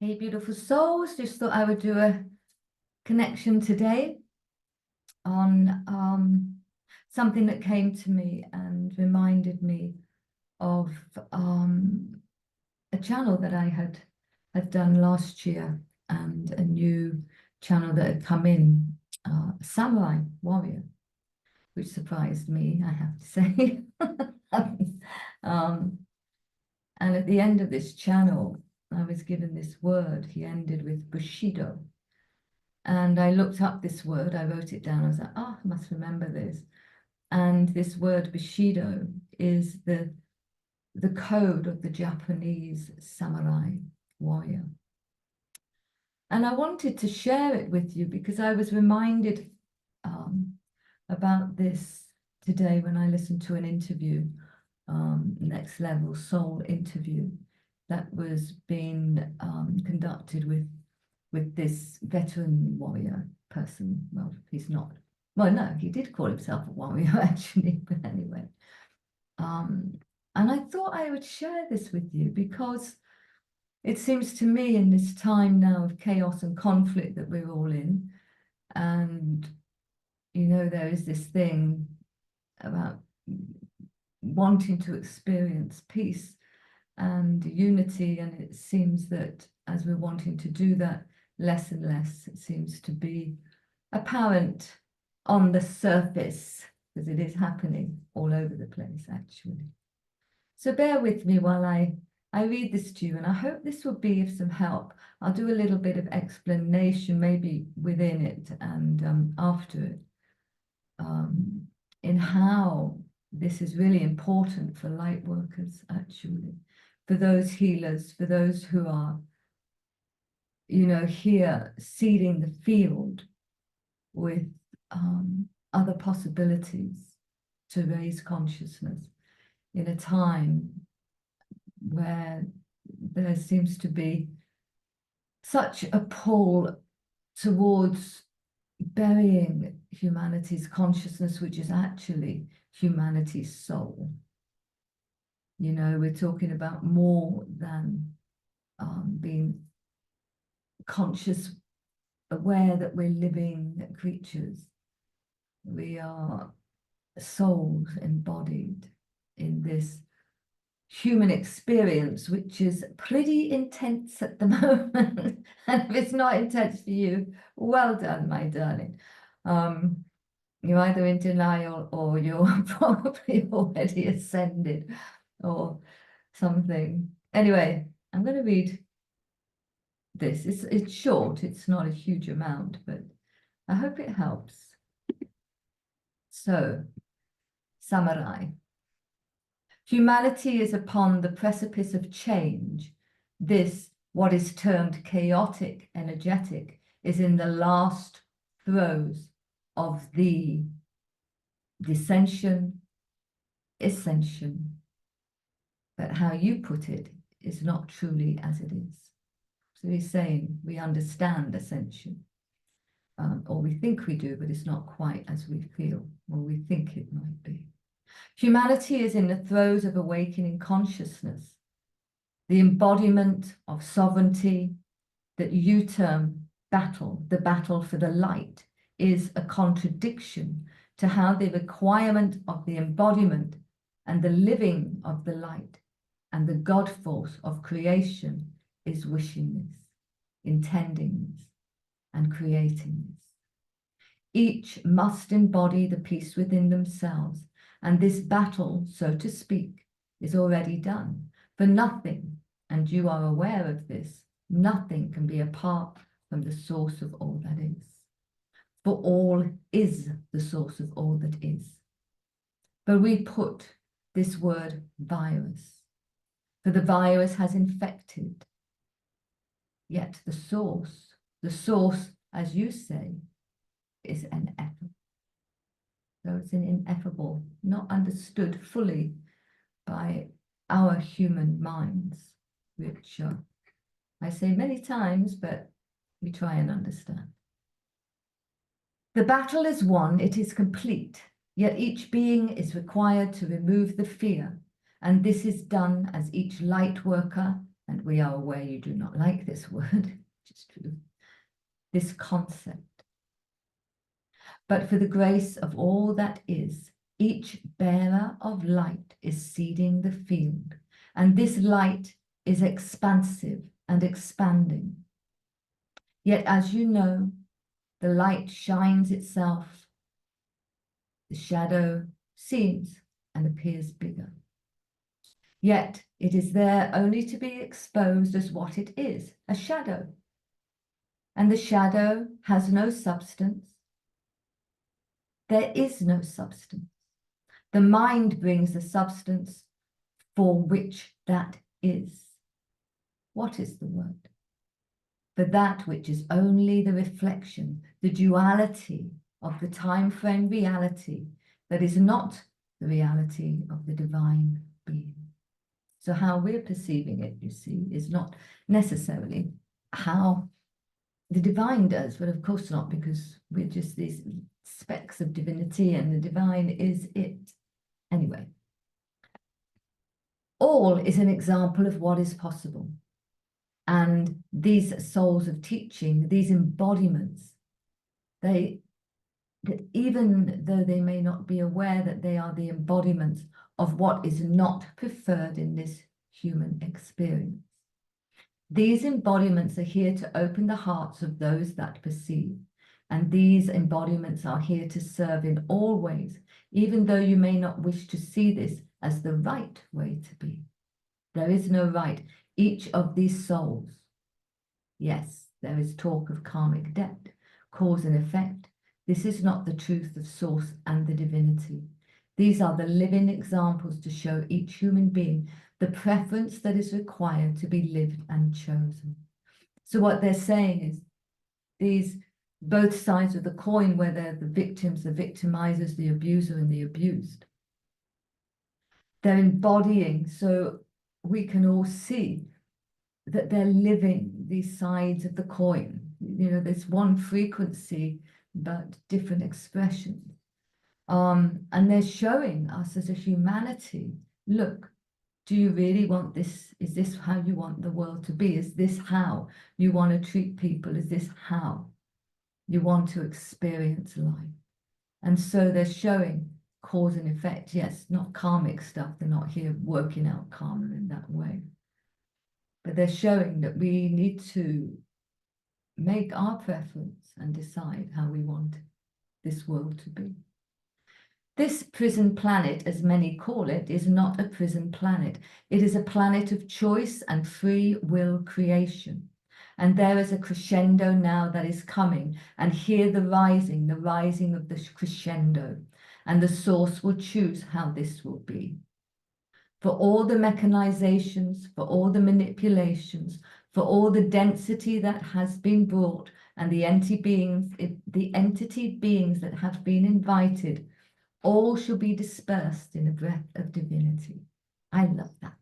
Hey, beautiful souls, just thought I would do a connection today on something that came to me and reminded me of a channel that I had done last year, and a new channel that had come in, Samurai Warrior, which surprised me, I have to say. And at the end of this channel, I was given this word. He ended with Bushido. And I looked up this word, I wrote it down. I was like, oh, I must remember this. And this word Bushido is the code of the Japanese samurai warrior. And I wanted to share it with you because I was reminded about this today when I listened to an interview, Next Level Soul interview, that was being conducted with this veteran warrior person. Well, he's not. Well, no, he did call himself a warrior, actually, but anyway. And I thought I would share this with you because it seems to me in this time now of chaos and conflict that we're all in, and, you know, there is this thing about wanting to experience peace and unity, and it seems that as we're wanting to do that, less and less it seems to be apparent on the surface, because it is happening all over the place, actually. So bear with me while I read this to you, and I hope this will be of some help. I'll do a little bit of explanation, maybe within it and after it, in how this is really important for light workers, actually, for those healers, for those who are, you know, here seeding the field with other possibilities to raise consciousness in a time where there seems to be such a pull towards burying humanity's consciousness, which is actually humanity's soul. You know, we're talking about more than being conscious, aware that we're living creatures. We are souls embodied in this human experience, which is pretty intense at the moment. And if it's not intense for you, well done, my darling. You're either in denial or you're probably already ascended or something. Anyway, I'm going to read this. It's short, it's not a huge amount, but I hope it helps. So, samurai. Humanity is upon the precipice of change. This, what is termed chaotic energetic, is in the last throes of the dissension, ascension. But how you put it is not truly as it is. So he's saying we understand ascension, or we think we do, but it's not quite as we feel, or we think it might be. Humanity is in the throes of awakening consciousness. The embodiment of sovereignty that you term battle, the battle for the light, is a contradiction to how the requirement of the embodiment and the living of the light and the God force of creation is wishing this, intending this, and creating this. Each must embody the peace within themselves, and this battle, so to speak, is already done. For nothing, and you are aware of this, nothing can be apart from the source of all that is. For all is the source of all that is. But we put this word virus, for the virus has infected. Yet the source, as you say, is ineffable. So it's an ineffable, not understood fully by our human minds, which I say many times, but we try and understand. The battle is won, it is complete, yet each being is required to remove the fear, and this is done as each light worker and we are aware you do not like this word, which is true, this concept. But for the grace of all that is, each bearer of light is seeding the field, and this light is expansive and expanding. Yet, as you know, the light shines itself, the shadow seems and appears bigger. Yet it is there only to be exposed as what it is, a shadow. And the shadow has no substance. There is no substance. The mind brings the substance for which that is. What is the word? For that which is only the reflection, the duality of the time frame reality that is not the reality of the divine being. So how we're perceiving it, you see, is not necessarily how the divine does, but of course not, because we're just these specks of divinity and the divine is it. Anyway, all is an example of what is possible. And these souls of teaching, these embodiments, that even though they may not be aware that they are the embodiments of what is not preferred in this human experience, these embodiments are here to open the hearts of those that perceive. And these embodiments are here to serve in all ways, even though you may not wish to see this as the right way to be. There is no right. Each of these souls, yes, there is talk of karmic debt, cause and effect. This is not the truth of source and the divinity. These are the living examples to show each human being the preference that is required to be lived and chosen. So what they're saying is these both sides of the coin, where they're the victims, the victimizers, the abuser and the abused. They're embodying, so we can all see that they're living these sides of the coin. You know, there's one frequency, but different expressions. And they're showing us as a humanity, look, do you really want this? Is this how you want the world to be? Is this how you want to treat people? Is this how you want to experience life? And so they're showing cause and effect. Yes, not karmic stuff. They're not here working out karma in that way. But they're showing that we need to make our preference and decide how we want this world to be. This prison planet, as many call it, is not a prison planet. It is a planet of choice and free will creation. And there is a crescendo now that is coming, and hear the rising of the crescendo, and the source will choose how this will be. For all the mechanizations, for all the manipulations, for all the density that has been brought, and the entity beings that have been invited, all shall be dispersed in a breath of divinity. I love that.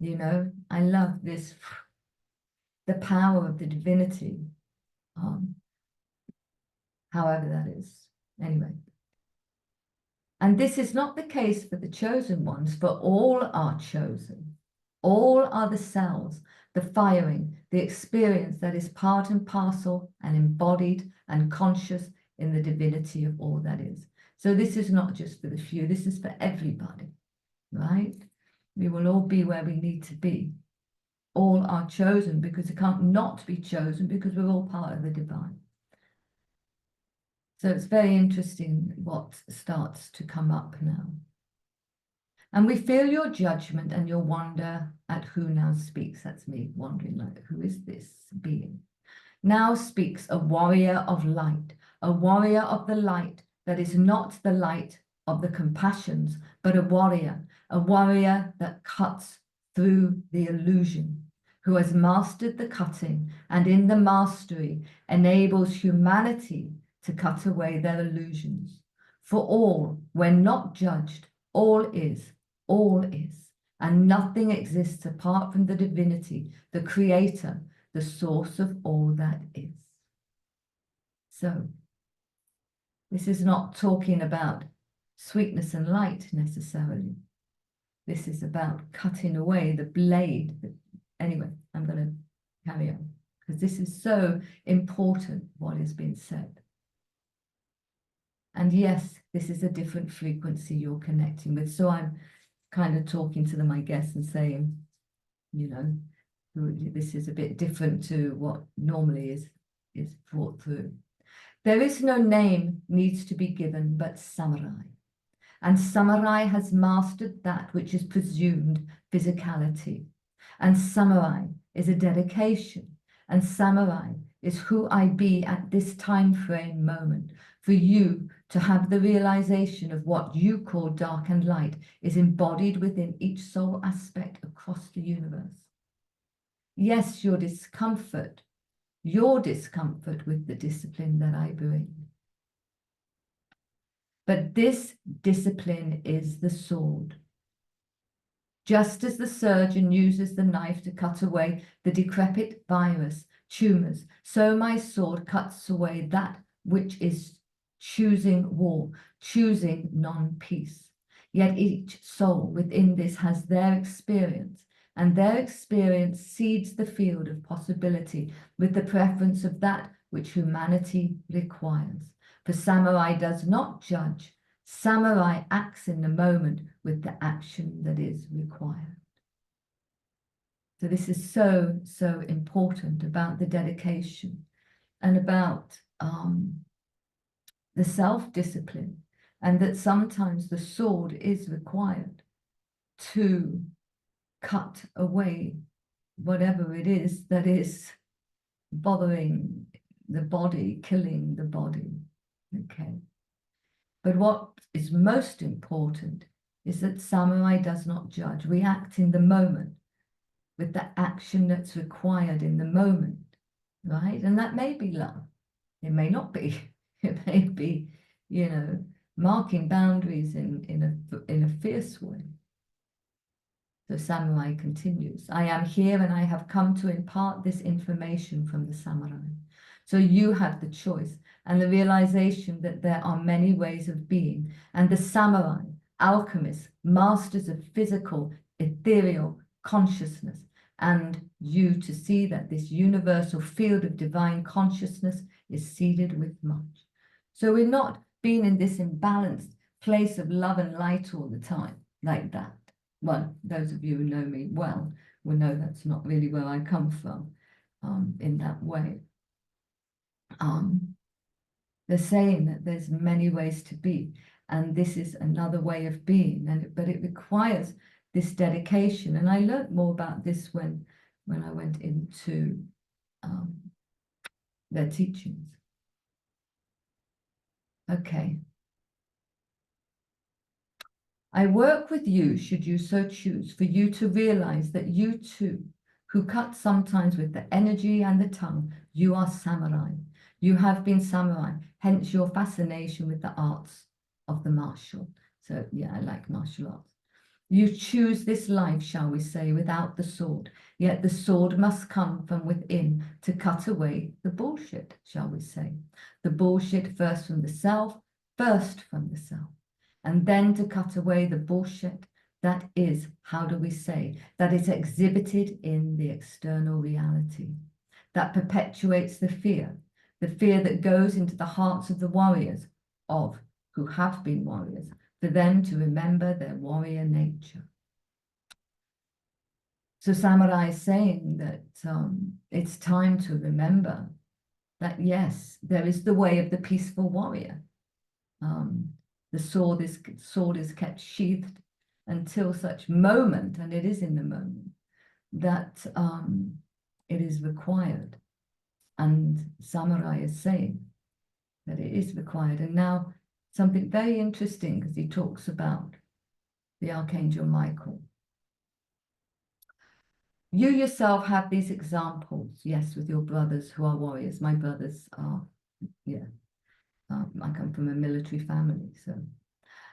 You know, I love this, the power of the divinity, however that is. Anyway. And this is not the case for the chosen ones, for all are chosen. All are the cells, the firing, the experience that is part and parcel and embodied and conscious in the divinity of all that is. So this is not just for the few, this is for everybody, right? We will all be where we need to be. All are chosen because it can't not be chosen because we're all part of the divine. So it's very interesting what starts to come up now. And we feel your judgment and your wonder at who now speaks. That's me wondering, like, who is this being? Now speaks a warrior of light, a warrior of the light that is not the light of the compassions, but a warrior that cuts through the illusion, who has mastered the cutting and in the mastery enables humanity to cut away their illusions. For all, when not judged, all is, and nothing exists apart from the divinity, the creator, the source of all that is. So, this is not talking about sweetness and light necessarily. This is about cutting away the blade, anyway, I'm going to carry on because this is so important, what has been said. And yes, this is a different frequency you're connecting with. So I'm kind of talking to my guests and saying, you know, this is a bit different to what normally is brought through. There is no name needs to be given but samurai. And samurai has mastered that which is presumed physicality. And samurai is a dedication. And samurai is who I be at this time frame moment. For you to have the realization of what you call dark and light is embodied within each soul aspect across the universe. Yes, your discomfort with the discipline that I bring. But this discipline is the sword. Just as the surgeon uses the knife to cut away the decrepit virus, tumors, so my sword cuts away that which is choosing war, choosing non-peace. Yet each soul within this has their experience, and their experience seeds the field of possibility with the preference of that which humanity requires. For samurai does not judge. Samurai acts in the moment with the action that is required. So this is so, so important about the dedication and about the self-discipline, and that sometimes the sword is required to cut away whatever it is that is bothering the body, killing the body. Okay. But what is most important is that samurai does not judge. We act in the moment with the action that's required in the moment, right? And that may be love. It may not be. It may be, you know, marking boundaries in a fierce way. So samurai continues, I am here and I have come to impart this information from the samurai. So you have the choice and the realization that there are many ways of being, and the samurai, alchemists, masters of physical, ethereal consciousness, and you to see that this universal field of divine consciousness is seeded with much. So we're not being in this imbalanced place of love and light all the time, like that. Well, those of you who know me well will know that's not really where I come from in that way. They're saying that there's many ways to be, and this is another way of being, but it requires this dedication. And I learned more about this when I went into their teachings. Okay. I work with you, should you so choose, for you to realize that you too, who cut sometimes with the energy and the tongue, you are samurai. You have been samurai, hence your fascination with the arts of the martial. So yeah, I like martial arts. You choose this life, shall we say, without the sword, yet the sword must come from within to cut away the bullshit, shall we say. The bullshit first from the self, and then to cut away the bullshit that is, how do we say, that is exhibited in the external reality, that perpetuates the fear that goes into the hearts of the warriors who have been warriors, for them to remember their warrior nature. So Samurai is saying that it's time to remember that, yes, there is the way of the peaceful warrior. The sword is kept sheathed until such moment, and it is in the moment, that it is required. And Samurai is saying that it is required. And now something very interesting, because he talks about the Archangel Michael. You yourself have these examples, yes, with your brothers who are warriors. My brothers are, yeah, I come from a military family, so.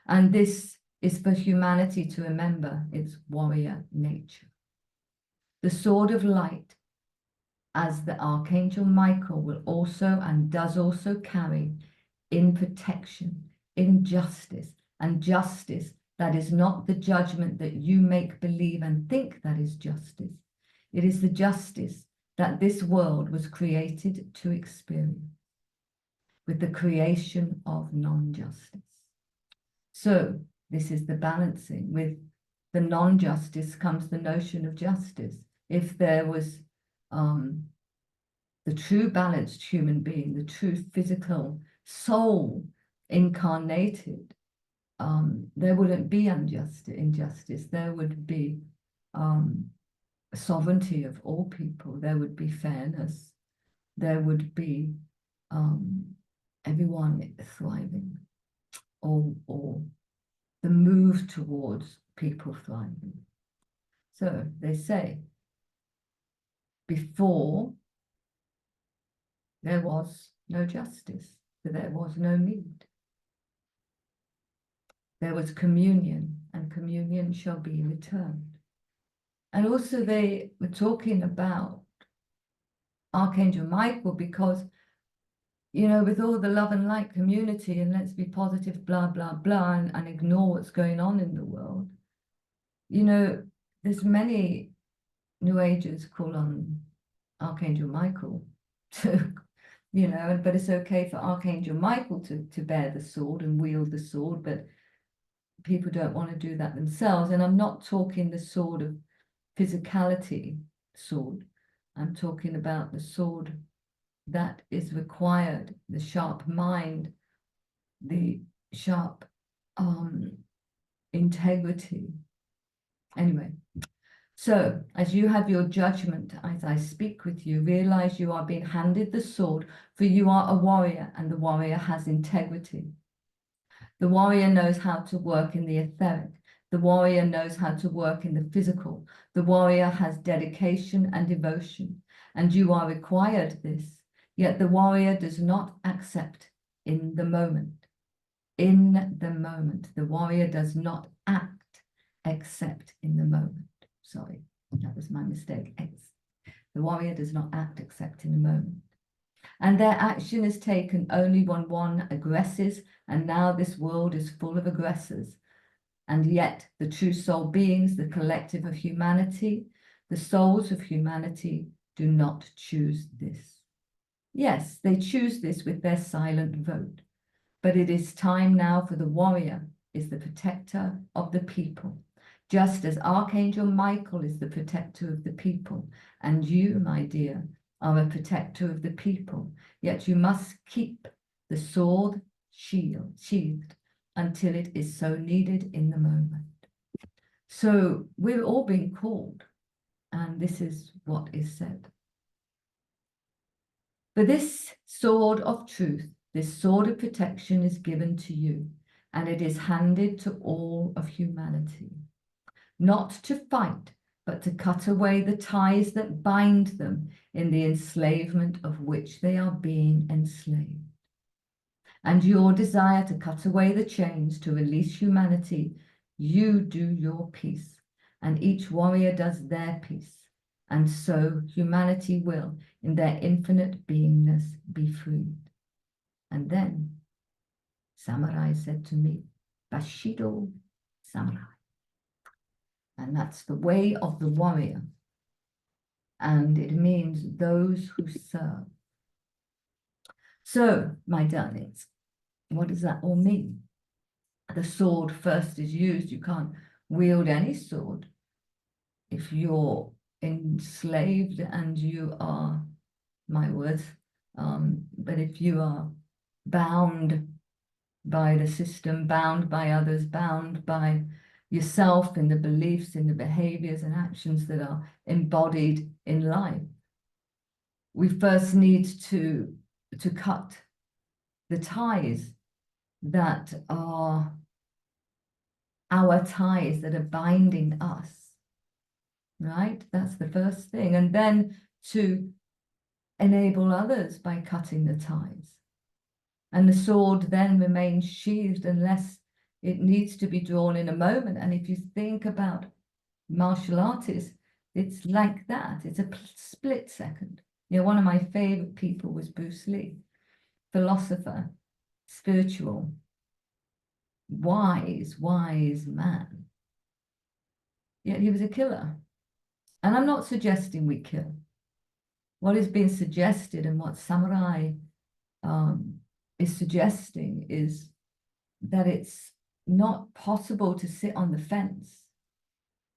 And this is for humanity to remember its warrior nature. The sword of light, as the Archangel Michael will also and does also carry, in protection, in justice, and justice that is not the judgment that you make believe and think that is justice. It is the justice that this world was created to experience with the creation of non-justice. So this is the balancing. With the non-justice comes the notion of justice. If there was the true balanced human being, the true physical soul incarnated, there wouldn't be injustice. There would be sovereignty of all people. There would be fairness. There would be everyone thriving, or the move towards people thriving. So they say, before there was no justice, for there was no need. There was communion, and communion shall be returned. And also they were talking about Archangel Michael because, you know, with all the love and light community and let's be positive, blah, blah, blah, and ignore what's going on in the world, you know, there's many New Agers call on Archangel Michael to, you know, but it's okay for Archangel Michael to bear the sword and wield the sword, but people don't want to do that themselves. And I'm not talking the sword of physicality sword. I'm talking about the sword that is required, the sharp mind, the sharp integrity. Anyway, so as you have your judgment, as I speak with you, realize you are being handed the sword, for you are a warrior, and the warrior has integrity. The warrior knows how to work in the etheric. The warrior knows how to work in the physical. The warrior has dedication and devotion, and you are required this. Yet the warrior does not accept in the moment. In the moment, the warrior does not act except in the moment. Sorry, that was my mistake. The warrior does not act except in the moment. And their action is taken only when one aggresses, and now this world is full of aggressors. And yet the true soul beings, the collective of humanity, the souls of humanity do not choose this. Yes, they choose this with their silent vote, but it is time now for the warrior is the protector of the people, just as Archangel Michael is the protector of the people, and you, my dear, are a protector of the people, yet you must keep the sword sheathed until it is so needed in the moment. So we're all being called, and this is what is said. For this sword of truth, this sword of protection is given to you, and it is handed to all of humanity, not to fight, but to cut away the ties that bind them in the enslavement of which they are being enslaved. And your desire to cut away the chains to release humanity, you do your piece, and each warrior does their piece. And so humanity will, in their infinite beingness, be freed. And then Samurai said to me, Bushido Samurai. And that's the way of the warrior. And it means those who serve. So, my darlings, what does that all mean? The sword first is used. You can't wield any sword if you're enslaved and you are, my words, but if you are bound by the system, bound by others, bound by yourself in the beliefs, in the behaviors and actions that are embodied in life, we first need to cut the ties that are our ties that are binding us, right? That's the first thing. And then to enable others by cutting the ties. And the sword then remains sheathed unless it needs to be drawn in a moment. And if you think about martial artists, it's like that. It's a split second. You know, one of my favorite people was Bruce Lee, philosopher, spiritual, wise man. Yet he was a killer. And I'm not suggesting we kill. What is being suggested and what samurai is suggesting is that it's not possible to sit on the fence.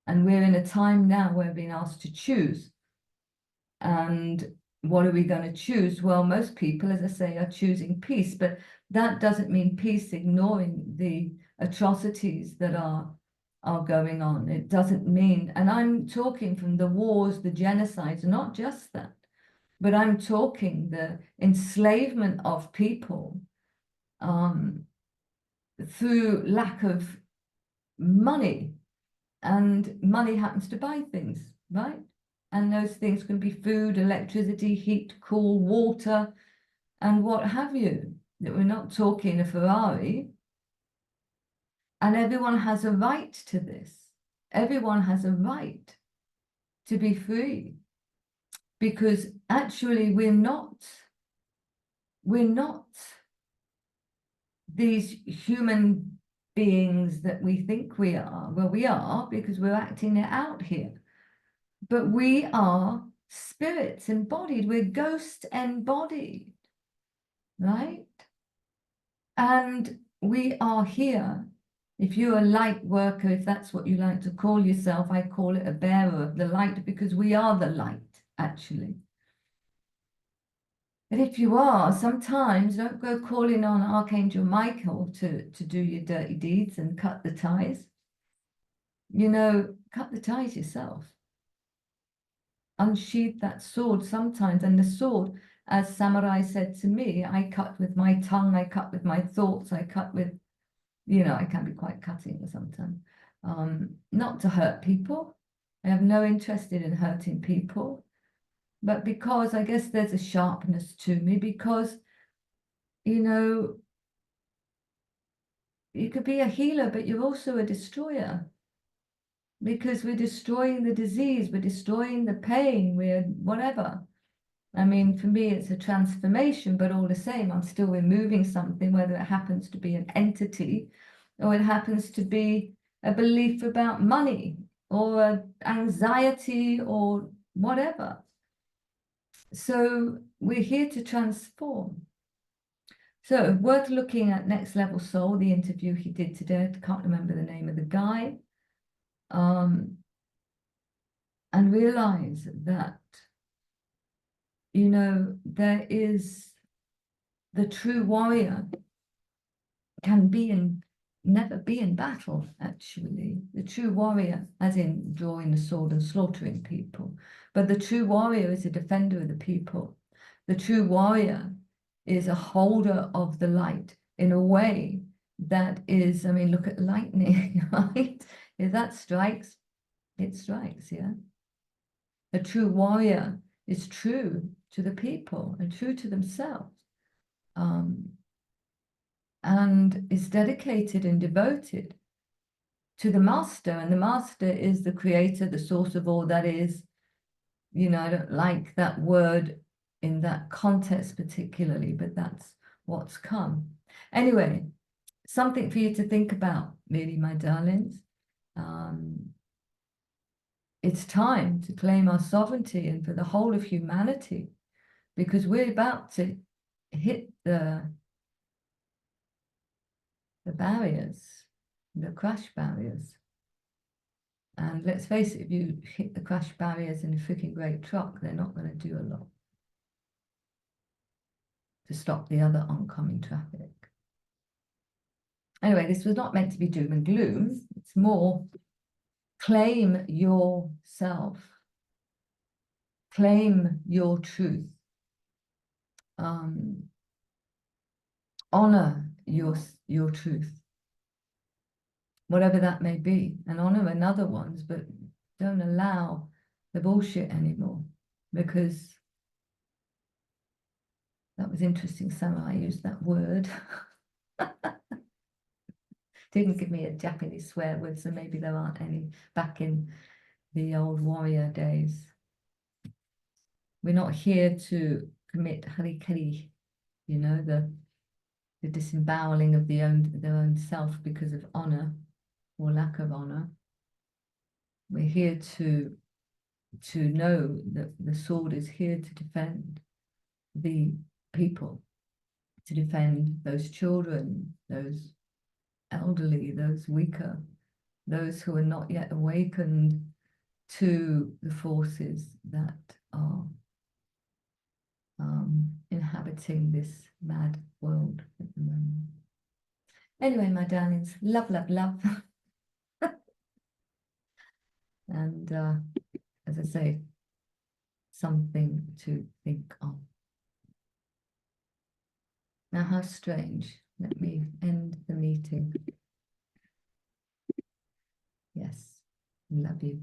And we're in a time now where we're being asked to choose. And what are we going to choose? Well, most people, as I say, are choosing peace, but that doesn't mean peace ignoring the atrocities that are going on. It doesn't mean, and I'm talking from the wars, the genocides, not just that, but I'm talking the enslavement of people through lack of money, and money happens to buy things, right? And those things can be food, electricity, heat, cool, water, and what have you. That we're not talking a Ferrari. And everyone has a right to this. Everyone has a right to be free. Because actually we're not these human beings that we think we are. Well, we are because we're acting it out here. But we are spirits embodied, we're ghost embodied, right? And we are here. If you're a light worker, if that's what you like to call yourself, I call it a bearer of the light because we are the light, actually. But if you are, sometimes don't go calling on Archangel Michael to do your dirty deeds and cut the ties. You know, cut the ties yourself. Unsheathe that sword sometimes. And the sword, as Samurai said to me, I cut with my tongue, I cut with my thoughts, I cut with, you know, I can be quite cutting sometimes. Not to hurt people. I have no interest in hurting people. But because I guess there's a sharpness to me, because, you know, you could be a healer, but you're also a destroyer. Because we're destroying the disease, we're destroying the pain, we're whatever. I mean, for me, it's a transformation, but all the same, I'm still removing something, whether it happens to be an entity or it happens to be a belief about money or an anxiety or whatever. So we're here to transform. So worth looking at Next Level Soul, the interview he did today. I can't remember the name of the guy. And realize that, you know, there is the true warrior can be in, never be in battle, actually. The true warrior, as in drawing the sword and slaughtering people. But the true warrior is a defender of the people. The true warrior is a holder of the light in a way that is, I mean, look at lightning, right? If that strikes, it strikes, yeah? A true warrior is true to the people and true to themselves. And is dedicated and devoted to the master. And the master is the creator, the source of all that is. You know, I don't like that word in that context particularly, but that's what's come. Anyway, something for you to think about, really, my darlings. It's time to claim our sovereignty and for the whole of humanity, because we're about to hit the barriers, the crash barriers. And let's face it, if you hit the crash barriers in a freaking great truck, they're not going to do a lot to stop the other oncoming traffic. Anyway, this was not meant to be doom and gloom. It's more claim yourself, claim your truth, honor your truth, whatever that may be, and honor another one's, but don't allow the bullshit anymore, because that was interesting. Samurai used that word. Didn't give me a Japanese swear word, so maybe there aren't any back in the old warrior days. We're not here to commit harikari, you know, the disemboweling of their own self because of honor or lack of honor. We're here to to know that the sword is here to defend the people, to defend those children, those elderly, those weaker, those who are not yet awakened to the forces that are inhabiting this mad world at the moment. Anyway, my darlings, love, love, love. And as I say, something to think of. Now, how strange. Let me end the meeting. Yes, love you.